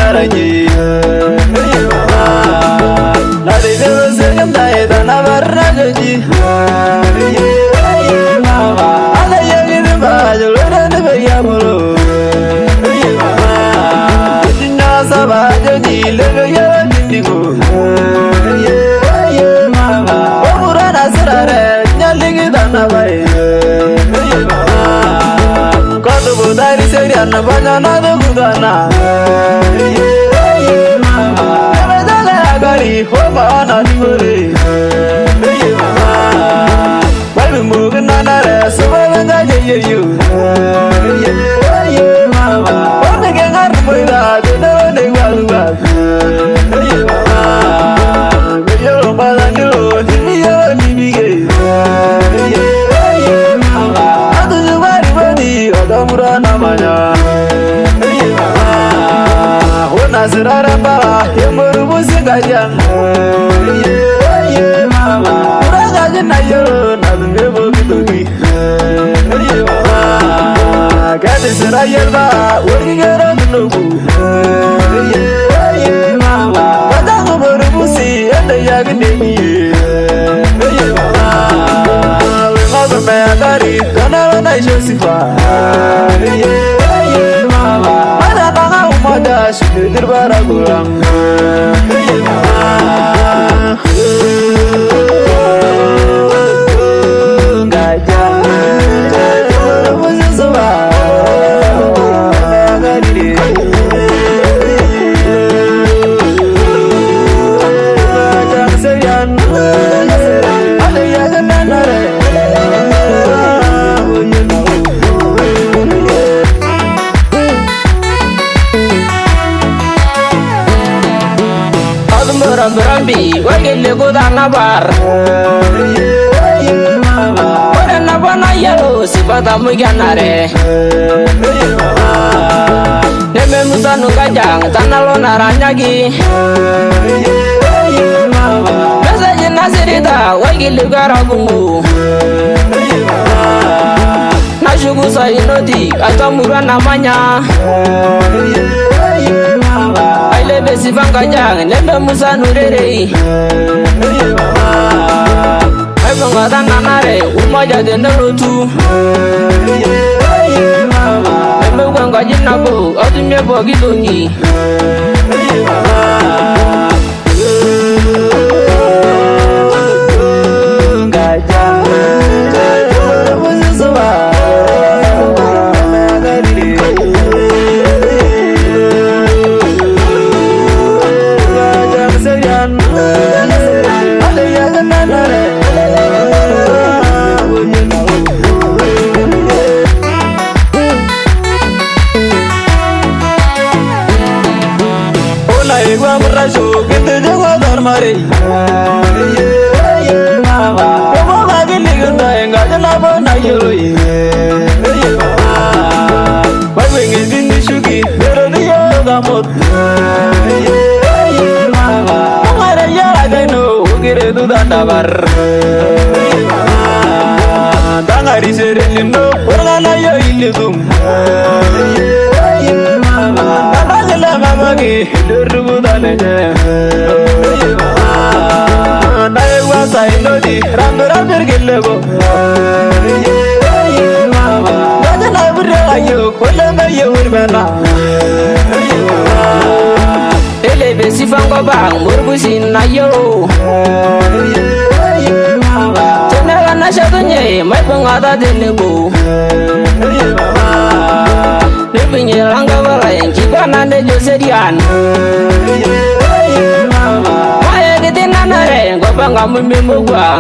Naraji Nari Devo Singam Daida Navaraji Ada Yagi Baju Lena Bayamulu Jina Sabajo Di Lega Yadigo Omurana Sarare Nyaligi Danavai Kodu Budari Seriana Banyana Gudana Homa na nimore Baby mugen na re subanga je you mama Ona gengar moida de ne walwa Yo balando niyo nibige mama Adu jubari bani odamura namanya Nasiraramba yemuru musigajan mama uraga na yo na ngebo bitogi gadi sirayelba wogero nugu mama badango boru musi ende yagndemi mama me agari kana na josifa mama Mada sudir baragulang gajah musuh Berambi, wagele godana bar. Ora na bana yelo, sibata muganare. Neme musanu gajang, tanalo naranyagi. Message nasirida, wagele garagungu. Nashugu sa inoti, atamura namanya. Lebe sivanga jang, lebe musa nurere. Ebonga tananare, umoja de nerutu. Ebe wanga jinabo, otumye bogidongi. Mare mama mama gili gunda enga jana bona yoi baby ngini shugi pero dia gamot mama mare ya gaino ugire du dandabar dangari serelino organa yo ilidum mama dangala mama ge durbu danaje Sai nodi rambara bergelego mama dana burra ayo kola mayo urbana ele besi fango bang murbusin ayo mama tenala na shatunye mai pangada denego nebinye langa bala enki bana de joserian mama Nare, gopanga mumbi mugwa